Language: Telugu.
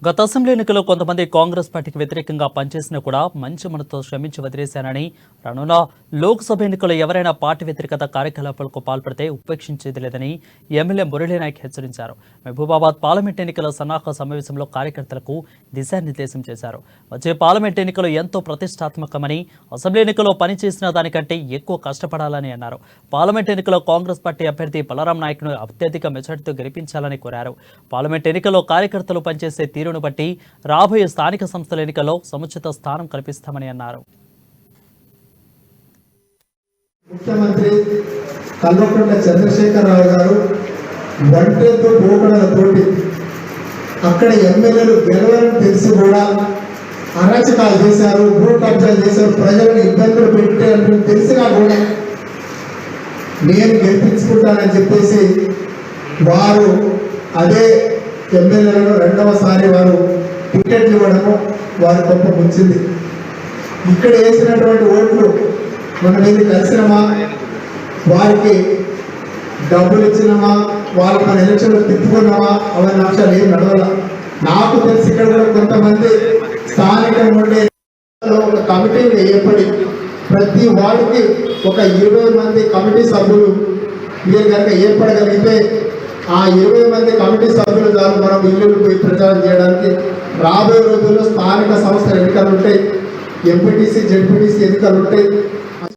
గత అసెంబ్లీ ఎన్నికల్లో కొంతమంది కాంగ్రెస్ పార్టీకి వ్యతిరేకంగా పనిచేసినా కూడా మంచి మనతో శ్రమించి వదిలేశానని, రానున్న లోక్సభ ఎన్నికల్లో ఎవరైనా పార్టీ వ్యతిరేకత కార్యకలాపాలకు పాల్పడితే ఉపేక్షించేది లేదని ఎమ్మెల్యే మురళీ నాయక్ హెచ్చరించారు. మహబూబాబాద్ పార్లమెంట్ ఎన్నికల సన్నాహక సమావేశంలో కార్యకర్తలకు దిశానిర్దేశం చేశారు. వచ్చే పార్లమెంట్ ఎన్నికలు ఎంతో ప్రతిష్టాత్మకమని, అసెంబ్లీ ఎన్నికల్లో పనిచేసిన దానికంటే ఎక్కువ కష్టపడాలని అన్నారు. పార్లమెంట్ ఎన్నికల్లో కాంగ్రెస్ పార్టీ అభ్యర్థి బలరాం నాయక్ను అత్యధిక మెజార్టీతో గెలిపించాలని కోరారు. పార్లమెంట్ ఎన్నికల్లో కార్యకర్తలు పనిచేసే తీరును బట్టి రాబోయే స్థానిక సంస్థల ఎన్నికల్లో సముచిత స్థానం కల్పిస్తామని అన్నారు. ముఖ్యమంత్రి కల్వకుంట్ల చంద్రశేఖరరావు గారు ఒంటెతో పోకడలతోటి అక్కడ ఎమ్మెల్యేలు గెలవని తెలిసి కూడా అరాచకాలు చేశారు, భూ కబ్జాలు చేశారు, ప్రజలను ఇబ్బందులు పెట్టారని తెలిసినా కూడా నేను గెలిపించుకుంటానని చెప్పేసి వారు అదే ఎమ్మెల్యేలను రెండవసారి వారు టికెట్లు ఇవ్వడము వారి గొప్ప ముంచింది. ఇక్కడ వేసినటువంటి ఓట్లు మన మీద కలిసినమా, వారికి డబ్బులు ఇచ్చినామా, వాళ్ళకి మన ఎలక్షన్లు తిప్పుకున్నామా, అవన్నీ అంశాలు ఏం నడవాల. నాకు తెలిసి ఇక్కడ కూడా కొంతమంది స్థానికంగా ఉండే ఒక కమిటీని ఏర్పడి ప్రతి వార్డుకి ఒక 20 మంది కమిటీ సభ్యులు మీరు కనుక ఏర్పడగలిగితే ఆ 20 మంది కమిటీ సభ్యులు ద్వారా మనం ఇల్లు పోయి ప్రచారం చేయడానికి రాబోయే రోజుల్లో స్థానిక సంస్థల ఎన్నికలు ఉంటాయి, ఎంపీటీసీ జెడ్పీటీసీ ఎన్నికలు ఉంటాయి.